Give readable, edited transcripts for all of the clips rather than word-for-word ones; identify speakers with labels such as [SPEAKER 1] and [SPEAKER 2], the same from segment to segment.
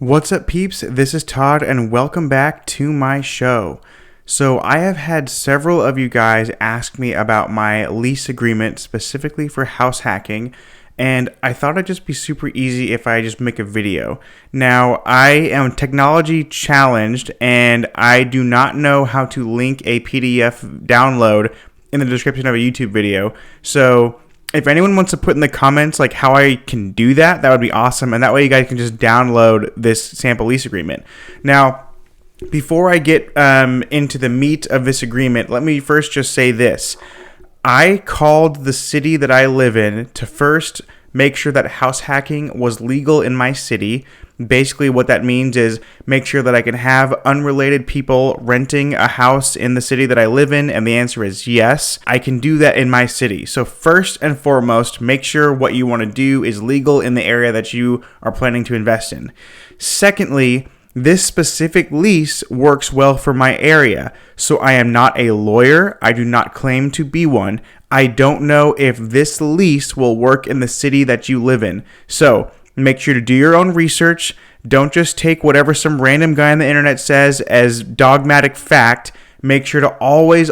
[SPEAKER 1] What's up, peeps? This is Todd, and welcome back to my show. So I have had several of you guys ask me about my lease agreement specifically for house hacking, and I thought it'd just be super easy if I just make a video. Now, I am technology challenged, and I do not know how to link a PDF download in the description of a YouTube video. So if anyone wants to put in the comments like how I can do that, that would be awesome. And that way you guys can just download this sample lease agreement. Now, before I get into the meat of this agreement, let me first just say this. I called the city that I live in to first make sure that house hacking was legal in my city. Basically, what that means is make sure that I can have unrelated people renting a house in the city that I live in, and the answer is yes, I can do that in my city. So first and foremost, make sure what you want to do is legal in the area that you are planning to invest in. Secondly, this specific lease works well for my area. So I am not a lawyer. I do not claim to be one. I don't know if this lease will work in the city that you live in. So make sure to do your own research. Don't just take whatever some random guy on the internet says as dogmatic fact. Make sure to always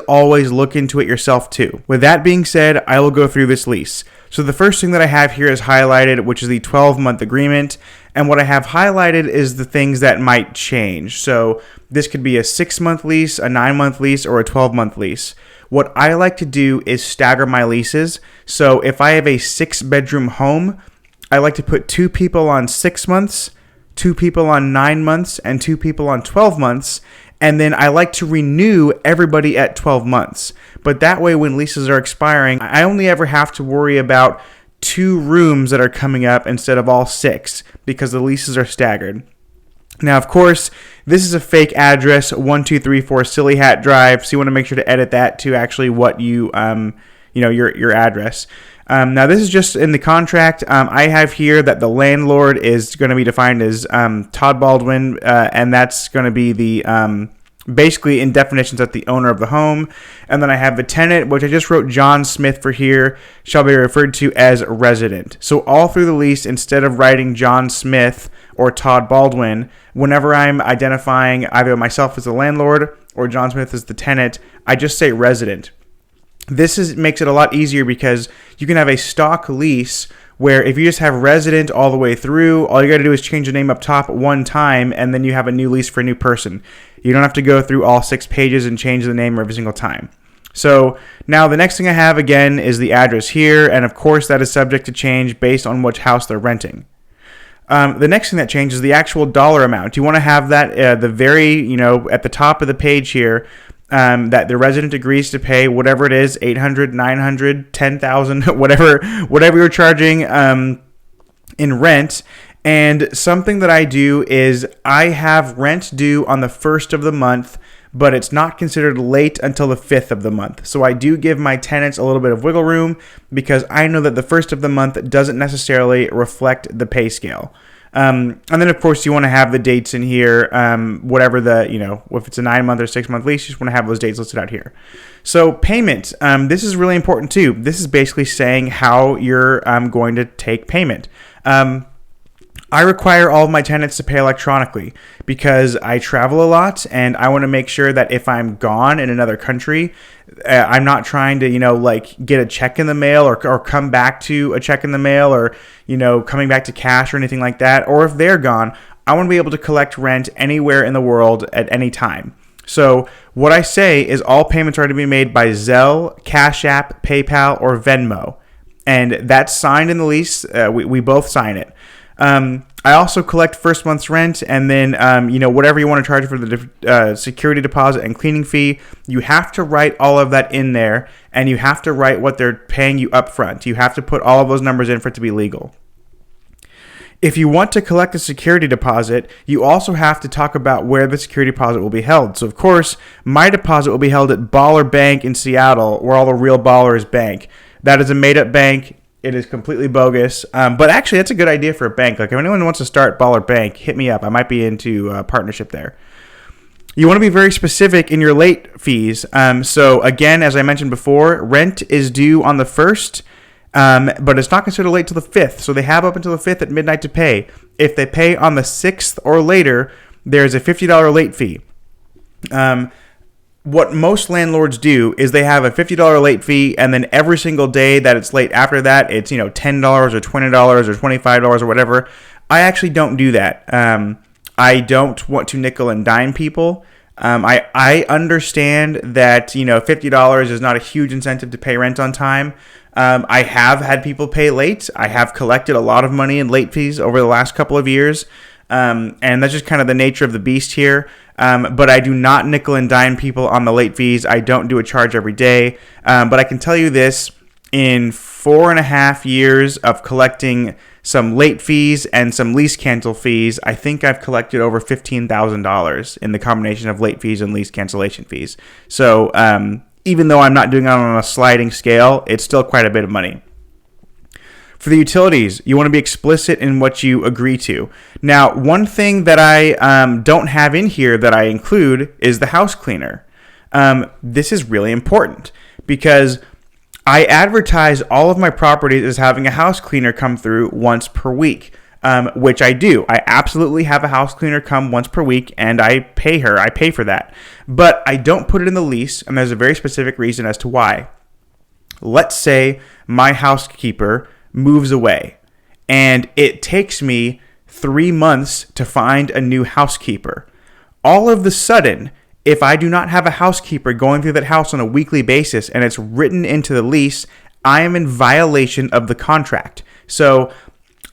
[SPEAKER 1] look into it yourself too. With that being said, I will go through this lease. So the first thing that I have here is highlighted, which is the 12-month agreement. And what I have highlighted is the things that might change. So this could be a 6-month lease, a 9-month lease, or a 12-month lease. What I like to do is stagger my leases. So if I have a 6-bedroom home, I like to put 2 people on 6 months, 2 people on 9 months, and 2 people on 12 months. And then I like to renew everybody at 12 months. But that way, when leases are expiring, I only ever have to worry about 2 rooms that are coming up instead of all 6 because the leases are staggered. Now, of course, this is a fake address, 1234 Silly Hat Drive. So you want to make sure to edit that to actually what your address. Now, this is just in the contract. I have here that the landlord is going to be defined as Todd Baldwin, and that's going to be the basically in definitions that the owner of the home. And then I have the tenant, which I just wrote John Smith for here, shall be referred to as resident. So all through the lease, instead of writing John Smith or Todd Baldwin, whenever I'm identifying either myself as the landlord or John Smith as the tenant, I just say resident. This makes it a lot easier because you can have a stock lease where if you just have resident all the way through, all you got to do is change the name up top one time, and then you have a new lease for a new person. You don't have to go through all 6 pages and change the name every single time. So now the next thing I have again is the address here, and of course that is subject to change based on which house they're renting. The next thing that changes is the actual dollar amount. You want to have that at the top of the page here. That the resident agrees to pay whatever it is, $800, $900, $10,000, whatever you're charging in rent. And something that I do is I have rent due on the 1st of the month, but it's not considered late until the 5th of the month. So I do give my tenants a little bit of wiggle room because I know that the 1st of the month doesn't necessarily reflect the pay scale. And then, of course, you want to have the dates in here, whatever if it's a 9-month or 6-month lease, you just want to have those dates listed out here. So payment, this is really important too. This is basically saying how you're going to take payment. I require all of my tenants to pay electronically because I travel a lot and I want to make sure that if I'm gone in another country, I'm not trying to, get a check in the mail or come back to a check in the mail or, coming back to cash or anything like that. Or if they're gone, I want to be able to collect rent anywhere in the world at any time. So what I say is all payments are to be made by Zelle, Cash App, PayPal, or Venmo. And that's signed in the lease. We both sign it. I also collect first month's rent and then, whatever you want to charge for the security deposit and cleaning fee, you have to write all of that in there and you have to write what they're paying you up front. You have to put all of those numbers in for it to be legal. If you want to collect a security deposit, you also have to talk about where the security deposit will be held. So, of course, my deposit will be held at Baller Bank in Seattle, where all the real ballers bank. That is a made-up bank. It is completely bogus, but actually that's a good idea for a bank. Like if anyone wants to start Baller Bank, hit me up. I might be into a partnership there. You want to be very specific in your late fees. So again, as I mentioned before, rent is due on the 1st, but it's not considered late till the 5th. So they have up until the 5th at midnight to pay. If they pay on the 6th or later, there's a $50 late fee. What most landlords do is they have a $50 late fee, and then every single day that it's late after that, it's $10 or $20 or $25 or whatever. I actually don't do that. I don't want to nickel and dime people. I understand that $50 is not a huge incentive to pay rent on time. I have had people pay late. I have collected a lot of money in late fees over the last couple of years. And that's just kind of the nature of the beast here. But I do not nickel and dime people on the late fees. I don't do a charge every day. But I can tell you this, in 4.5 years of collecting some late fees and some lease cancel fees, I think I've collected over $15,000 in the combination of late fees and lease cancellation fees. So even though I'm not doing it on a sliding scale, it's still quite a bit of money. For the utilities, you want to be explicit in what you agree to. Now, one thing that I don't have in here that I include is the house cleaner. This is really important because I advertise all of my properties as having a house cleaner come through once per week, which I do. I absolutely have a house cleaner come once per week, and I pay her. I pay for that. But I don't put it in the lease, and there's a very specific reason as to why. Let's say my housekeeper moves away, and it takes me 3 months to find a new housekeeper. All of the sudden, if I do not have a housekeeper going through that house on a weekly basis and it's written into the lease, I am in violation of the contract. So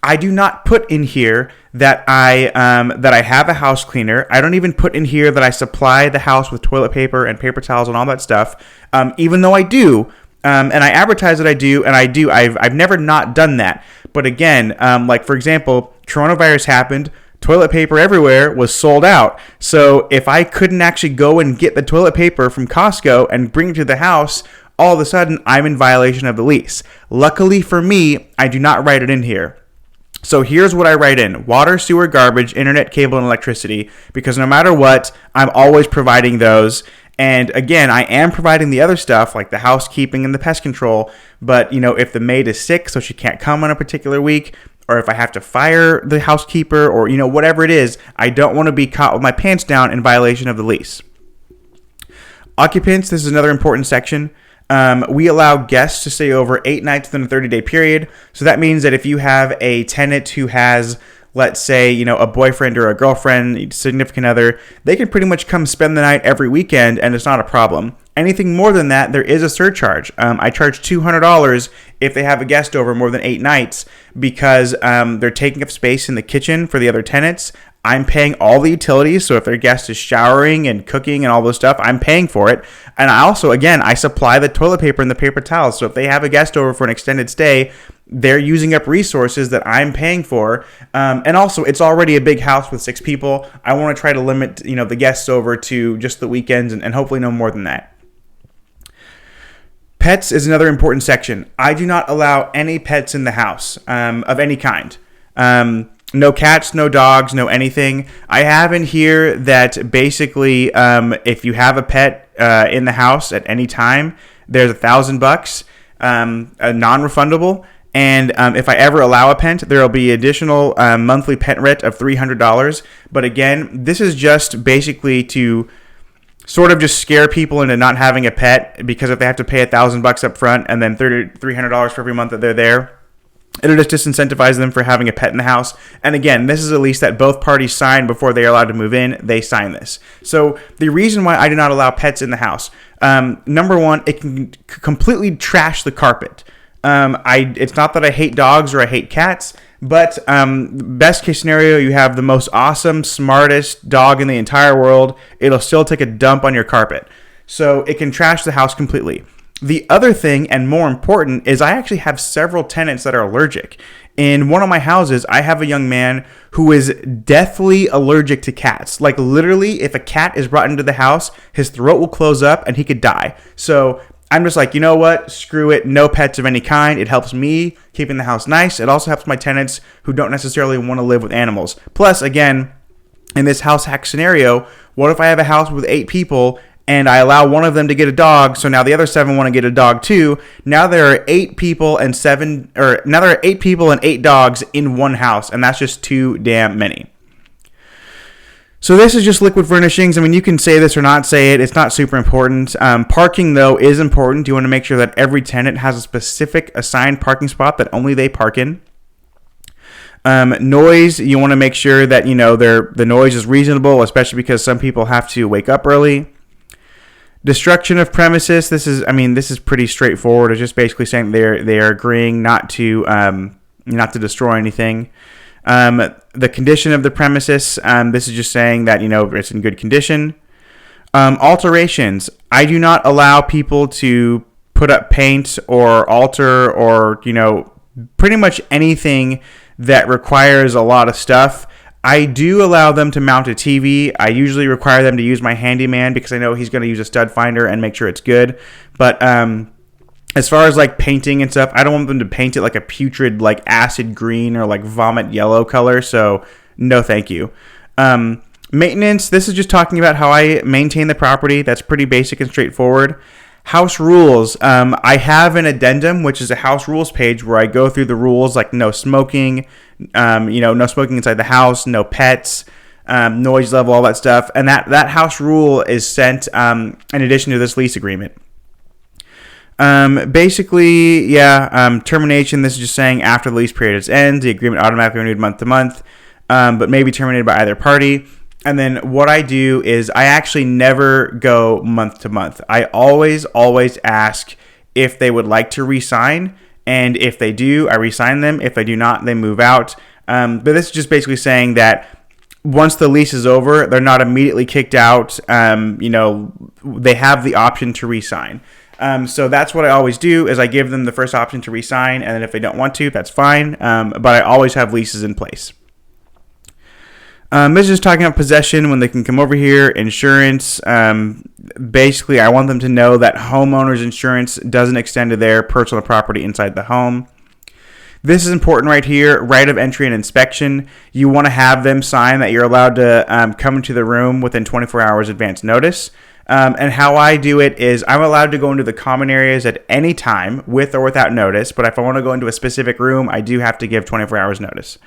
[SPEAKER 1] I do not put in here that I have a house cleaner. I don't even put in here that I supply the house with toilet paper and paper towels and all that stuff, even though I do. And I advertise that I do, and I do. I've never not done that. But again, like for example, coronavirus happened. Toilet paper everywhere was sold out. So if I couldn't actually go and get the toilet paper from Costco and bring it to the house, all of a sudden I'm in violation of the lease. Luckily for me, I do not write it in here. So here's what I write in: water, sewer, garbage, internet, cable, and electricity, because no matter what, I'm always providing those. And again, I am providing the other stuff like the housekeeping and the pest control. But, if the maid is sick, so she can't come on a particular week, or if I have to fire the housekeeper, or, whatever it is, I don't want to be caught with my pants down in violation of the lease. Occupants, this is another important section. We allow guests to stay over 8 nights within a 30-day period. So that means that if you have a tenant who has, let's say, a boyfriend or a girlfriend, significant other, they can pretty much come spend the night every weekend and it's not a problem. Anything more than that, there is a surcharge. I charge $200 if they have a guest over more than 8 nights because they're taking up space in the kitchen for the other tenants. I'm paying all the utilities, so if their guest is showering and cooking and all those stuff, I'm paying for it. And I also, again, I supply the toilet paper and the paper towels. So if they have a guest over for an extended stay, they're using up resources that I'm paying for. And also, it's already a big house with 6 people. I want to try to limit, the guests over to just the weekends and hopefully no more than that. Pets is another important section. I do not allow any pets in the house of any kind. No cats, no dogs, no anything. I have in here that basically if you have a pet in the house at any time, there's $1,000, non-refundable. And if I ever allow a pet, there will be additional monthly pet rent of $300. But again, this is just basically to sort of just scare people into not having a pet, because if they have to pay $1,000 up front and then $300 for every month that they're there, it'll just disincentivize them for having a pet in the house. And again, this is a lease that both parties sign before they are allowed to move in. They sign this. So the reason why I do not allow pets in the house, number one, it can completely trash the carpet. It's not that I hate dogs or I hate cats, but best case scenario, you have the most awesome, smartest dog in the entire world. It'll still take a dump on your carpet. So it can trash the house completely. The other thing, and more important, is I actually have several tenants that are allergic. In one of my houses, I have a young man who is deathly allergic to cats. Like literally, if a cat is brought into the house, his throat will close up and he could die. So I'm just like, you know what? Screw it. No pets of any kind. It helps me keeping the house nice. It also helps my tenants who don't necessarily want to live with animals. Plus, again, in this house hack scenario, what if I have a house with 8 people and I allow one of them to get a dog, so now the other 7 want to get a dog too. Now there are 8 people and 8 dogs in one house, and that's just too damn many. So this is just liquid furnishings. I mean, you can say this or not say it. It's not super important. Parking, though, is important. You want to make sure that every tenant has a specific assigned parking spot that only they park in. Noise, you want to make sure that, the noise is reasonable, especially because some people have to wake up early. Destruction of premises, this is pretty straightforward. It's just basically saying they are agreeing not to destroy anything. The condition of the premises, this is just saying that, it's in good condition. Alterations, I do not allow people to put up paint or alter or, pretty much anything that requires a lot of stuff. I do allow them to mount a TV. I usually require them to use my handyman because I know he's going to use a stud finder and make sure it's good. But as far as like painting and stuff, I don't want them to paint it like a putrid, like acid green or like vomit yellow color. So no, thank you. Maintenance, this is just talking about how I maintain the property. That's pretty basic and straightforward. House rules. I have an addendum, which is a house rules page where I go through the rules like no smoking, no smoking inside the house, no pets, noise level, all that stuff. And that house rule is sent in addition to this lease agreement. Termination. This is just saying after the lease period ends, the agreement automatically renewed month to month, but may be terminated by either party. And then what I do is I actually never go month to month. I always ask if they would like to re-sign. And if they do, I re-sign them. If they do not, they move out. But this is just basically saying that once the lease is over, they're not immediately kicked out. They have the option to re-sign. So that's what I always do is I give them the first option to re-sign. And then if they don't want to, that's fine. But I always have leases in place. This is just talking about possession when they can come over here. Insurance. Basically, I want them to know that homeowners insurance doesn't extend to their personal property inside the home. This is important right here. Right of entry and inspection. You want to have them sign that you're allowed to come into the room within 24 hours advance notice. And how I do it is I'm allowed to go into the common areas at any time with or without notice. But if I want to go into a specific room, I do have to give 24 hours notice.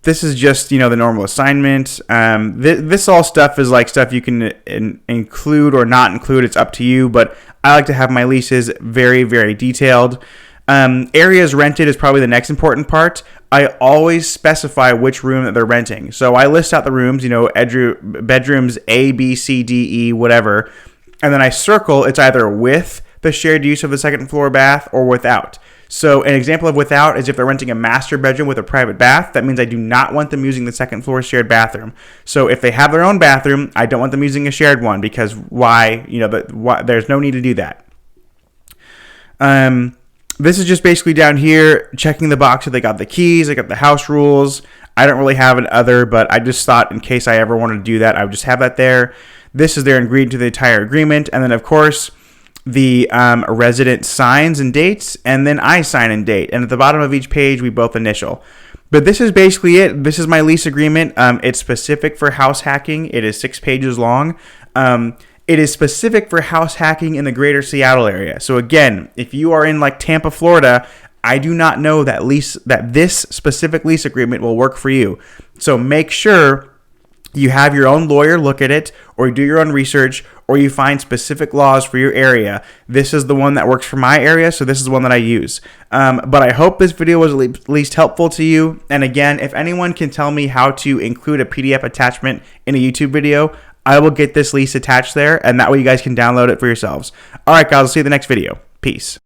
[SPEAKER 1] This is just, the normal assignment. This all stuff is like stuff you can include or not include. It's up to you, but I like to have my leases very, very detailed. Areas rented is probably the next important part. I always specify which room that they're renting. So I list out the rooms, bedrooms A, B, C, D, E, whatever. And then I circle it's either with the shared use of the second floor bath or without. So an example of without is if they're renting a master bedroom with a private bath, that means I do not want them using the second floor shared bathroom. So if they have their own bathroom, I don't want them using a shared one because why? There's no need to do that. This is just basically down here, checking the box if they got the keys, they got the house rules. I don't really have an other, but I just thought in case I ever wanted to do that, I would just have that there. This is their ingredient to the entire agreement. And then, of course, the resident signs and dates, and then I sign and date. And at the bottom of each page, we both initial. But this is basically it. This is my lease agreement. It's specific for house hacking. It is 6 pages long. It is specific for house hacking in the greater Seattle area. So again, if you are in like Tampa, Florida, I do not know that this specific lease agreement will work for you. So make sure you have your own lawyer look at it, or do your own research, or you find specific laws for your area. This is the one that works for my area, so this is the one that I use. But I hope this video was at least helpful to you. And again, if anyone can tell me how to include a PDF attachment in a YouTube video, I will get this lease attached there, and that way you guys can download it for yourselves. All right, guys, I'll see you in the next video. Peace.